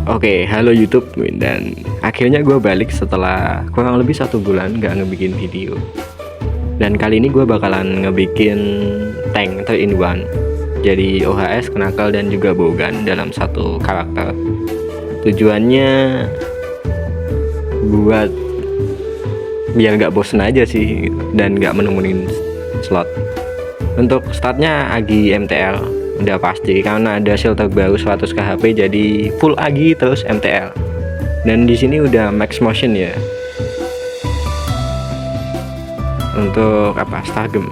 Oke, halo YouTube, dan akhirnya gue balik setelah kurang lebih 1 bulan gak ngebikin video. Dan kali ini gue bakalan ngebikin tank 3-in-1. Jadi OHS, Knuckle, dan juga Bowgun dalam satu karakter. Tujuannya buat biar gak bosen aja sih, dan gak menemuin slot. Untuk startnya Agi MTL udah pasti, karena ada shield terbaru 100 KHP, jadi full Agi terus MTL. Dan di sini udah max motion ya. Untuk Stargem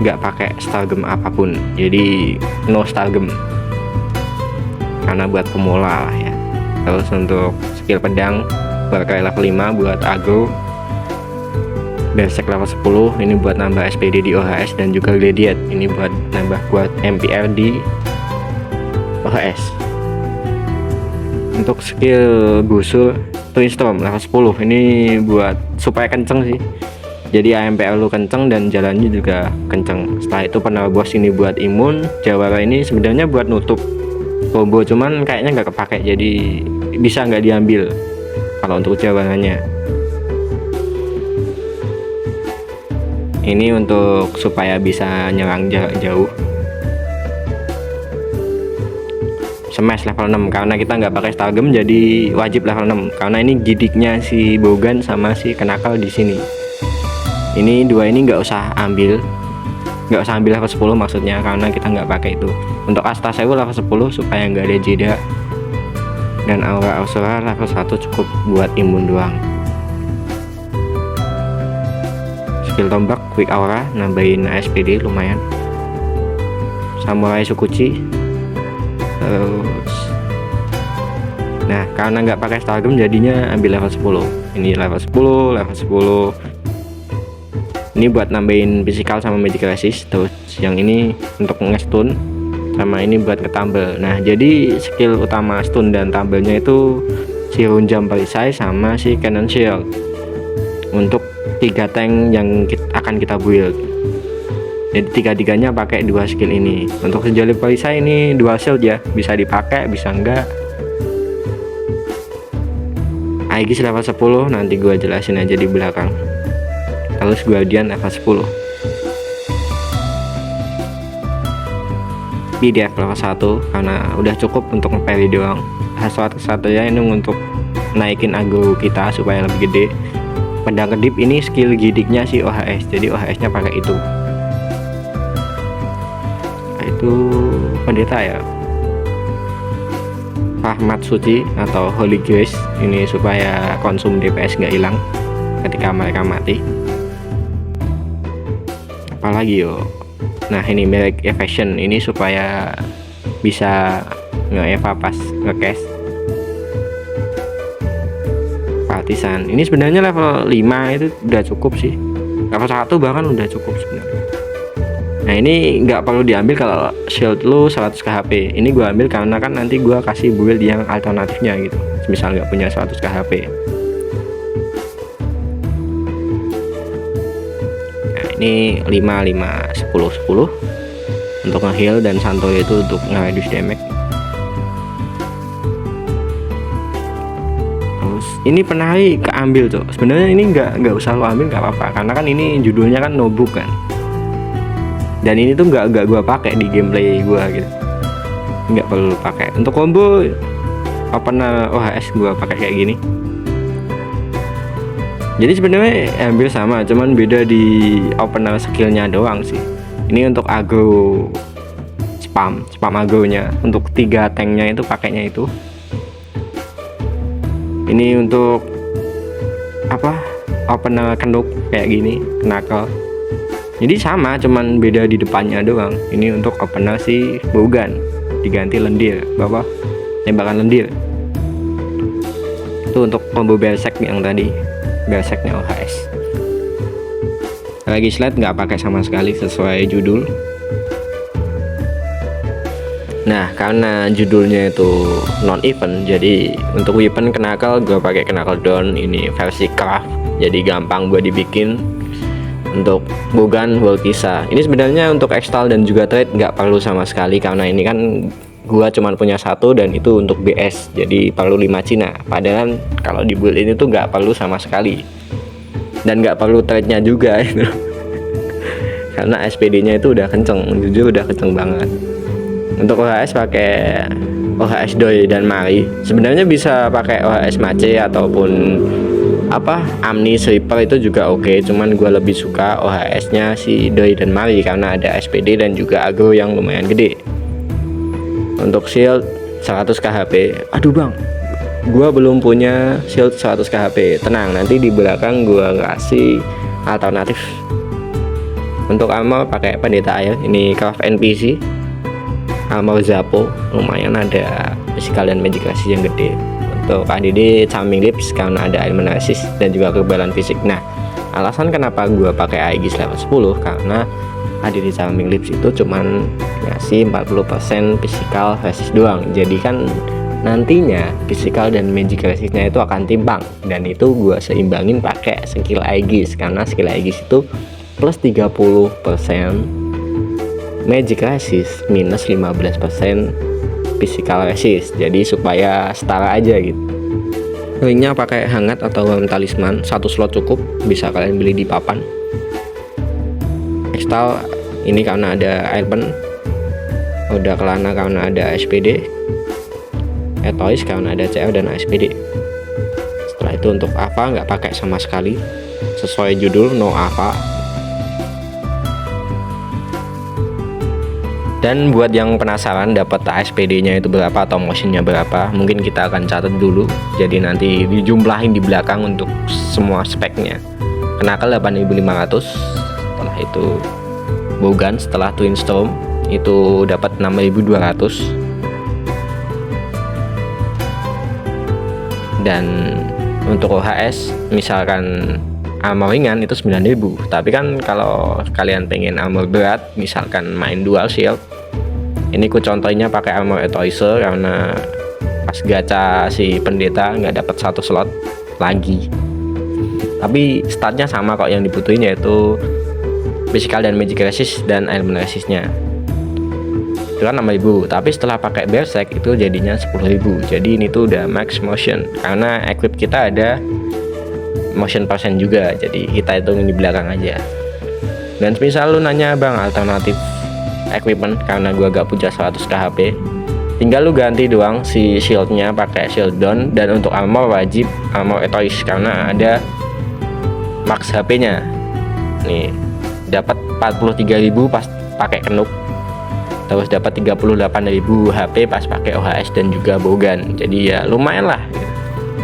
nggak pakai Stargem apapun, jadi no Stargem karena buat pemula lah ya. Terus untuk skill pedang berkali level 5 buat aggro, Berserk level 10 ini buat nambah SPD di OHS, dan juga Gladiate ini buat nambah buat MPR di OHS. Untuk skill busur Twin Storm level 10 ini buat supaya kenceng sih, jadi AMPR lu kenceng dan jalannya juga kenceng. Setelah itu penerobos ini buat imun, Jawara ini sebenarnya buat nutup combo, cuman kayaknya nggak kepake, jadi bisa nggak diambil kalau untuk Jawaranya. Ini untuk supaya bisa nyerang jarak jauh. Smash level 6 karena kita nggak pakai Stargem, jadi wajib level 6 karena ini gidiknya si Bowgun sama si Knuckle di sini. Ini dua ini nggak usah ambil level 10 maksudnya, karena kita nggak pakai itu. Untuk Astasewu level 10 supaya nggak ada jeda, dan Aura Ausura level 1 cukup buat imun doang. Skill tombak Quick Aura nambahin SPD lumayan. Samurai Sukuchi. Terus karena nggak pakai Stargem jadinya ambil level 10. Ini level 10. Ini buat nambahin physical sama magic resist. Terus yang ini untuk nge-stun, sama ini buat ngetambel. Nah, jadi skill utama stun dan tambelnya itu si Runjam Perisai sama si Cannon Shield untuk 3 tank yang akan kita build. Jadi tiga-tiganya pakai 2 skill ini. Untuk sejoli Perisai ini dual shield ya, bisa dipakai bisa enggak. Aegis level 10 nanti gue jelasin aja di belakang. Terus Guardian level 10. PDF level 1 karena udah cukup untuk nge-parry doang. Hasrat kesatria ini untuk naikin aggro kita supaya lebih gede. Pedang kedip ini skill gidiknya si OHS, jadi OHS nya pakai itu. Itu pendeta ya, Rahmat Suci atau Holy Grace, ini supaya konsum DPS nggak hilang ketika mereka mati. Apalagi yo, nah ini Merek Evasion ini supaya bisa nge-eva pas nge-cast. Partisan ini sebenarnya level 5 itu udah cukup sih, level 1 bahkan udah cukup sebenarnya. Nah, ini nggak perlu diambil kalau shield lu 100 KHP. Ini gua ambil karena kan nanti gua kasih build yang alternatifnya gitu, misal nggak punya 100 KHP. Nah, ini 5 10 untuk nge-heal, dan Santoyo itu untuk nge-reduce damage. Ini penari keambil tuh. Sebenarnya ini nggak usah lo ambil, nggak apa-apa, karena kan ini judulnya kan notebook kan. Dan ini tuh nggak gua pakai di gameplay gua gitu. Nggak perlu pakai. Untuk combo opener OHS gua pakai kayak gini. Jadi sebenarnya ambil sama, cuman beda di opener skillnya doang sih. Ini untuk aggro spam agronya. Untuk 3 tanknya itu pakainya itu. Ini untuk opener Kenuk kayak gini, Knuckle. Jadi sama, cuman beda di depannya doang. Ini untuk opener si Bowgun diganti lendir, tembakan lendir. Itu untuk combo Berserk yang tadi, Berserknya OHS. Lagi slide nggak pakai sama sekali sesuai judul. Nah, karena judulnya itu non event, jadi untuk weapon Knuckle gue pakai Knuckle Down ini versi craft, jadi gampang gue dibikin. Untuk Bowgun Volkisa ini sebenarnya untuk extol dan juga trade nggak perlu sama sekali, karena ini kan gua cuman punya satu dan itu untuk BS, jadi perlu 5 Cina. Padahal kalau di build ini tuh nggak perlu sama sekali dan nggak perlu trade-nya juga gitu. Karena SPD-nya itu udah kenceng, jujur udah kenceng banget. Untuk OHS pakai OHS Doi dan Mari. Sebenarnya bisa pakai OHS Mace ataupun Amni Sweeper itu juga oke. Cuman gue lebih suka OHS-nya si Doi dan Mari karena ada SPD dan juga agro yang lumayan gede. Untuk shield 100 KHP. Aduh bang, gue belum punya shield 100 KHP. Tenang, nanti di belakang gue kasih alternatif. Untuk armor pakai pendeta air, ini craft NPC. Armor Zappo, lumayan ada physical dan magic resist yang gede. Untuk ADD Charming Lips karena ada element resist dan juga kekebalan fisik. Nah, alasan kenapa gue pakai Aegis level 10 karena ADD Charming Lips itu cuman ngasih 40% physical resist doang. Jadi kan nantinya physical dan magic resistnya itu akan timbang, dan itu gue seimbangin pakai skill Aegis karena skill Aegis itu plus 30% magic resist minus 15% physical resist, jadi supaya setara aja gitu. Linknya pakai hangat atau talisman, satu slot cukup, bisa kalian beli di papan. Kristal ini karena ada airpen, udah kelana karena ada SPD, etois karena ada CR dan SPD. Setelah itu untuk Ava nggak pakai sama sekali, sesuai judul no Ava. Dan buat yang penasaran dapat SPD-nya itu berapa atau motionnya berapa, mungkin kita akan catat dulu. Jadi nanti dijumlahin di belakang untuk semua speknya. Knuckle 8500, setelah itu Bogan setelah Twin Storm itu dapat 6200. Dan untuk OHS misalkan armor ringan itu 9000, tapi kan kalau kalian pengen armor berat misalkan main dual shield, ini ku contohnya pakai armor Etoiser karena pas gacha si pendeta nggak dapat satu slot lagi, tapi statnya sama kok, yang dibutuhin yaitu physical dan magic resist dan element resistnya itu kan 6000, tapi setelah pakai berserk itu jadinya 10.000. Jadi ini tuh udah max motion karena equip kita ada motion persen juga, jadi kita hitungin di belakang aja. Dan misal lu nanya bang alternatif equipment, karena gua gak punya 100 KHP, tinggal lu ganti doang si shieldnya pakai shield down, dan untuk armor wajib armor etois karena ada max HP nya nih, dapat 43.000 pas pakai kenuk, terus dapat 38.000 HP pas pakai OHS dan juga Bogan. Jadi ya lumayan lah,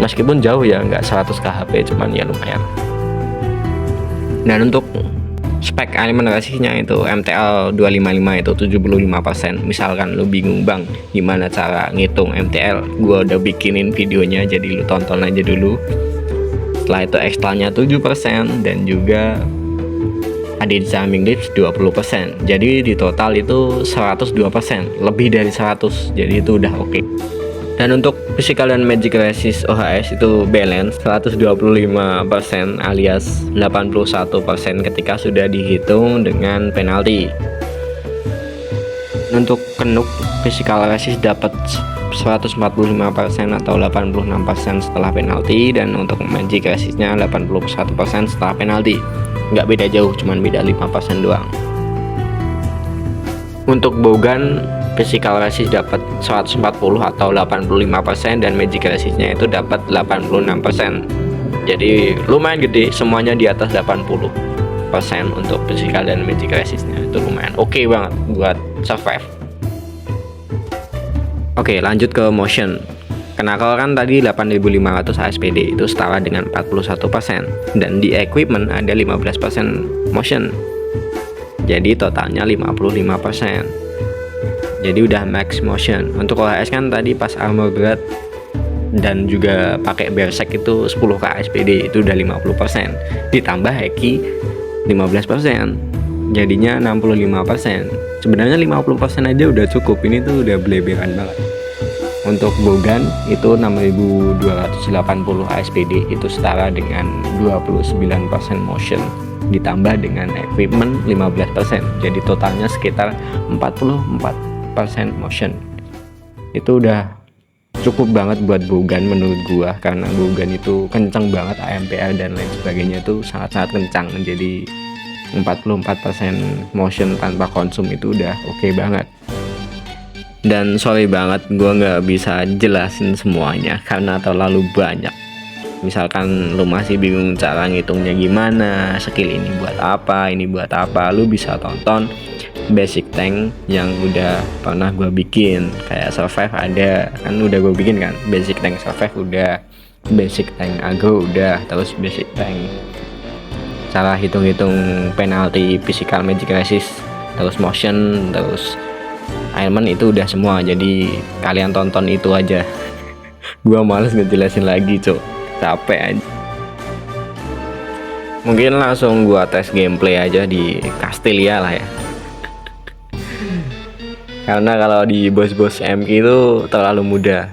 meskipun jauh ya, nggak 100 KHP, cuman ya lumayan. Dan untuk spek elemen resistnya itu MTL 255 itu 75%. Misalkan lu bingung bang gimana cara ngitung MTL, gua udah bikinin videonya, jadi lu tonton aja dulu. Setelah itu ekstranya 7% dan juga ada di Charming Lips 20%. Jadi di total itu 102%, lebih dari 100. Jadi itu udah oke. Dan untuk physical dan magic resist OHS itu balance 125% alias 81% ketika sudah dihitung dengan penalti. Untuk kenuk physical resist dapat 145% atau 86% setelah penalti, dan untuk magic resistnya 81% setelah penalti. Nggak beda jauh, cuman beda 5% doang. Untuk Bogan physical resist dapat 140 atau 85% dan magic resistnya itu dapat 86%. Jadi lumayan gede, semuanya di atas 80% untuk physical dan magic resistnya, itu lumayan oke banget buat survive. Oke, lanjut ke motion. Knuckle kan tadi 8500 ASPD, itu setara dengan 41%, dan di equipment ada 15% motion, jadi totalnya 55%. Jadi udah max motion. Untuk OHS kan tadi pas armor berat dan juga pakai berserk itu 10k SPD, itu udah 50%, ditambah haki 15%, jadinya 65%. Sebenarnya 50% aja udah cukup, ini tuh udah beleberan banget. Untuk Bogan itu 6280 ASPD, itu setara dengan 29% motion, ditambah dengan equipment 15%, jadi totalnya sekitar 44% motion. itu udah cukup banget buat Bogan menurut gua, karena Bogan itu kencang banget AMPR dan lain sebagainya itu sangat-sangat kencang. Jadi 44% motion tanpa konsum itu udah oke banget. Dan sorry banget gua nggak bisa jelasin semuanya karena terlalu banyak. Misalkan lu masih bingung cara ngitungnya gimana, skill ini buat apa, ini buat apa, lu bisa tonton basic tank yang udah pernah gue bikin. Kayak survive ada, kan udah gue bikin kan, basic tank survive udah, basic tank aggro udah, terus basic tank cara hitung-hitung penalti, physical magic resist, terus motion, terus ailment itu udah semua. Jadi kalian tonton itu aja. Gua males ngejelasin lagi, cok, capek aja. Mungkin langsung gua tes gameplay aja di Castelia lah ya. Karena kalau di bos-bos MK itu terlalu mudah.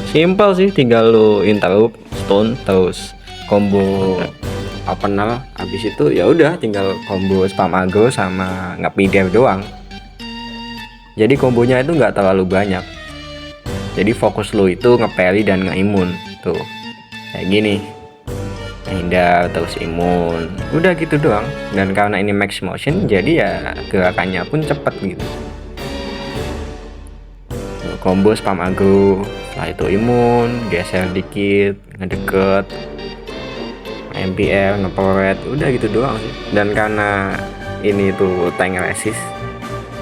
Simple sih, tinggal lu interrupt, stun, terus combo opener. Habis itu ya udah tinggal combo spam aggro sama ngepider doang. Jadi kombonya itu nggak terlalu banyak. Jadi fokus lu itu nge-parry dan nge-imun. Tuh, kayak gini. Hindar terus imun. Udah gitu doang. Dan karena ini max motion, jadi ya gerakannya pun cepet gitu. Combo spam aggro, setelah itu imun, geser dikit, ngedeket, MPR, ngeporet, udah gitu doang sih. Dan karena ini tuh tank resist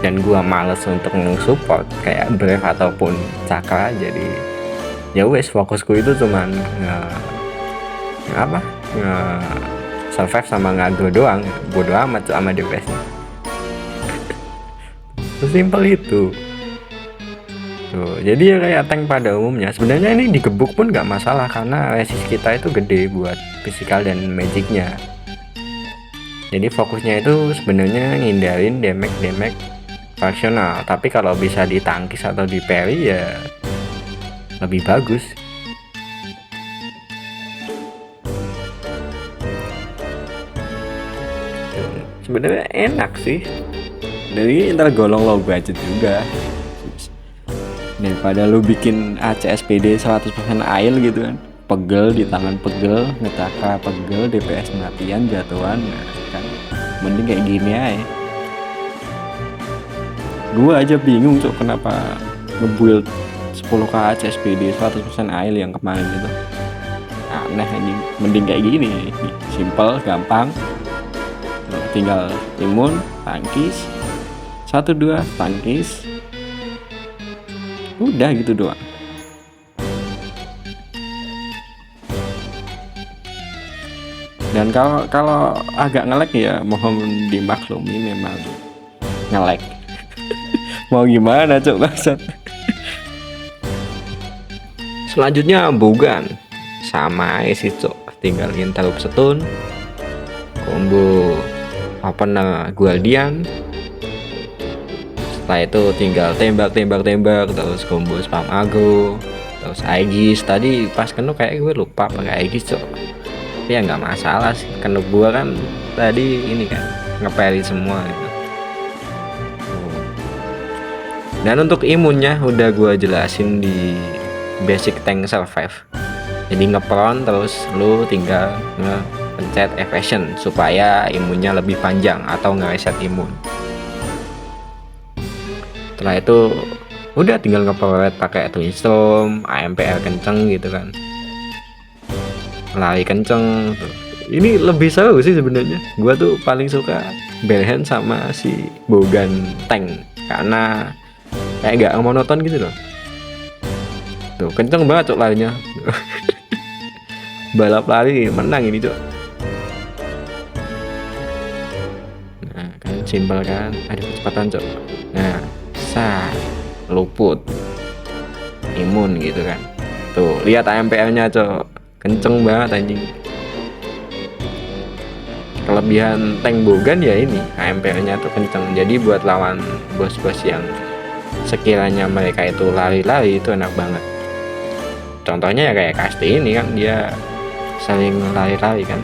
dan gua males untuk support kayak Brave ataupun Cakra, jadi ya wes fokusku itu cuman survive sama ngaggro doang. Bodo amat tuh sama DPS. Sesimpel itu. Tuh, jadi ya kayak tank pada umumnya. Sebenarnya ini digebuk pun nggak masalah karena resist kita itu gede buat physical dan magicnya. Jadi fokusnya itu sebenarnya ngindarin damage fraksional. Tapi kalau bisa ditangkis atau di parry ya lebih bagus. Sebenarnya enak sih. Jadi ntar golong low budget juga. Daripada lu bikin ACSPD 100% ail gitu kan, pegel di tangan, pegel ngetaka, pegel DPS matian jatuhan, nah, kan mending kayak gini aja. Gua aja bingung cok kenapa ngebuild 10k ACSPD 100% ail yang kemarin gitu. Aneh ini, mending kayak gini, simple, gampang, tinggal imun, tangkis, 1-2 tangkis, udah gitu doang. Dan kalau agak nge-lag ya mohon dimaklumi, memang nge-lag. Mau gimana cok bangsat. Selanjutnya Bogan, sama sih cok, tinggal interrupt stun, combo opener Guardian. Setelah itu tinggal tembak, terus combo spam aggro, terus Aegis. Tadi pas kenu kayak gue lupa pakai Aegis cok, tapi ya nggak masalah sih, kenu gue kan tadi ini kan nge-parry semua gitu. Dan untuk imunnya udah gue jelasin di basic tank survive. Jadi ngepron terus lu tinggal ngepencet evasion supaya imunnya lebih panjang atau ngereset imun. Setelah itu udah tinggal nge-power pakai Twin Storm, AMPR kenceng gitu kan, lari kenceng tuh. Ini lebih seru sih sebenarnya. Gua tuh paling suka Belhen sama si Bogan tank karena kayak gak monoton gitu loh. Tuh kenceng banget cok larinya. Balap lari menang ini cok. Nah kan simpel kan, ada kecepatan cok. Nah luput, imun gitu kan. Tuh lihat AMPR nya cok, kenceng banget anjing. Kelebihan tank Bogan ya ini, AMPR nya tuh kenceng. Jadi buat lawan bos-bos yang sekiranya mereka itu lari-lari itu enak banget. Contohnya ya kayak Kasti ini kan, dia saling lari-lari kan.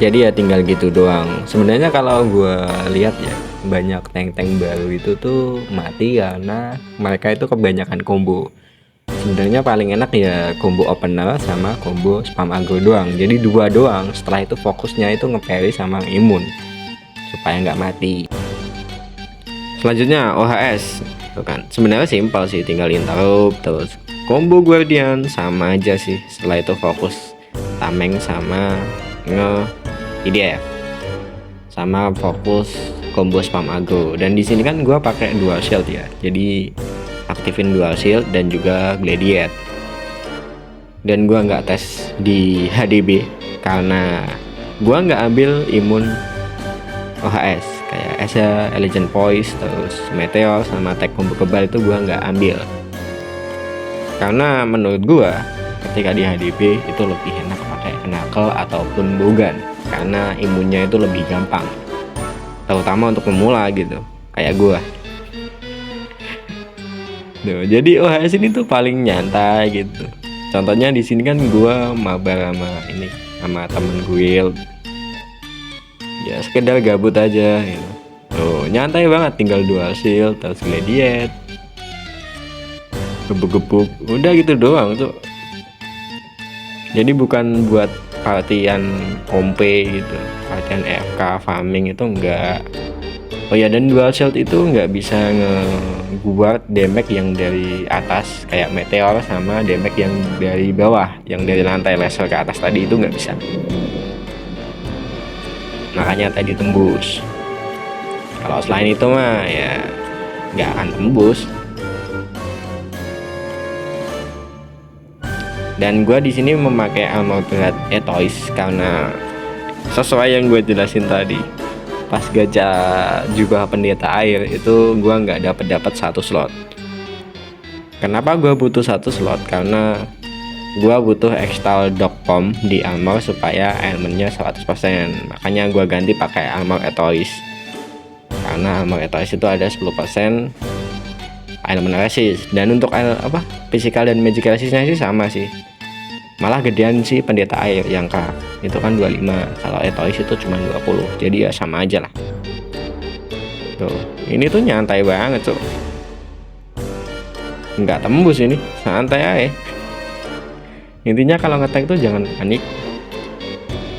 Jadi ya tinggal gitu doang. Sebenarnya kalau gue lihat ya, banyak tank-tank baru itu tuh mati karena mereka itu kebanyakan combo. Sebenarnya paling enak ya combo opener sama combo spam aggro doang. Jadi dua doang. Setelah itu fokusnya itu nge-parry sama imun supaya nggak mati. Selanjutnya OHS, tuh kan. Sebenarnya simpel sih, tinggal interrupt terus combo guardian sama aja sih. Setelah itu fokus tameng sama nge IDF sama fokus combo spam aggro. Dan di sini kan gua pakai dual shield ya. Jadi aktifin dual shield dan juga gladiate. Dan gua nggak tes di HDB karena gua nggak ambil imun OHS kayak Esa, Legend Poise, terus Meteor sama tag combo kebal itu gua nggak ambil. Karena menurut gua ketika di HDB itu lebih enak pakai knuckle ataupun bogan karena imunnya itu lebih gampang. Terutama untuk pemula gitu, kayak gua. Duh, jadi OHS ini tuh paling nyantai gitu. Contohnya di sini kan gua mabar sama temen guild. Ya sekedar gabut aja gitu. Tuh, nyantai banget, tinggal dual shield terus gladiate. Gebuk-gebuk, udah gitu doang tuh. Jadi bukan buat partian kompe gitu, partian FK farming itu enggak. Oh ya, dan dual shield itu nggak bisa nge-guard damage yang dari atas kayak meteor sama damage yang dari bawah, yang dari lantai laser ke atas tadi itu nggak bisa. Makanya tadi tembus. Kalau selain itu mah ya nggak akan tembus. Dan gue di sini memakai armor berat Etois karena sesuai yang gue jelasin tadi. Pas gacha jubah pendeta air itu gua nggak dapat satu slot. Kenapa gua butuh satu slot? Karena gua butuh extal dog pom di armor supaya elemennya 100%. Makanya gua ganti pakai armor Etois. Karena armor Etois itu ada 10% elemen resist. Dan untuk physical dan magic resistnya sih sama sih. Malah gedean sih pendeta air yang itu kan 25, kalau Etois itu cuma 20, jadi ya sama aja lah. Tuh, ini tuh nyantai banget tuh, nggak tembus ini, santai aja. Intinya kalau ngetank tuh jangan panik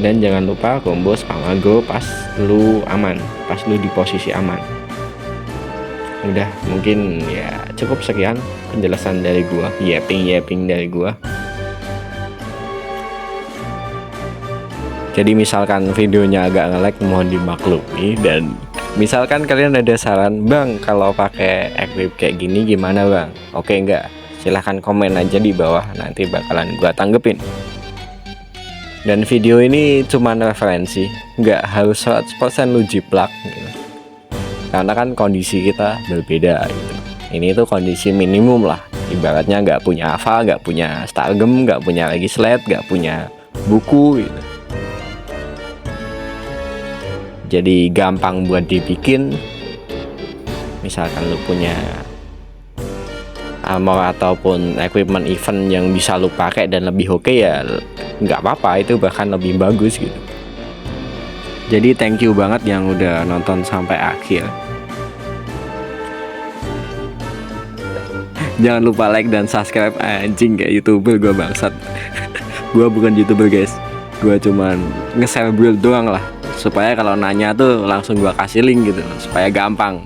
dan jangan lupa combo spam aggro pas lu aman, pas lu di posisi aman. Udah, mungkin ya cukup sekian penjelasan dari gua, yapping dari gua. Jadi misalkan videonya agak nge-lag mohon dimaklumi, dan misalkan kalian ada saran, Bang kalau pakai equip kayak gini gimana Bang? Oke enggak? Silahkan komen aja di bawah, nanti bakalan gua tanggepin. Dan video ini cuman referensi, nggak harus 100% lu jiplak gitu. Karena kan kondisi kita berbeda gitu. Ini tuh kondisi minimum lah, ibaratnya nggak punya Ava, nggak punya Stargem, nggak punya Legislate, nggak punya buku gitu. Jadi gampang buat dibikin. Misalkan lu punya armor ataupun equipment event yang bisa lu pakai dan lebih oke, ya nggak apa-apa, itu bahkan lebih bagus gitu. Jadi thank you banget yang udah nonton sampai akhir. Jangan lupa like dan subscribe. Anjing, kayak YouTuber gua bangsat. Gua bukan YouTuber guys, gua cuman nge-share build doang lah, supaya kalau nanya tuh langsung gua kasih link gitu, supaya gampang.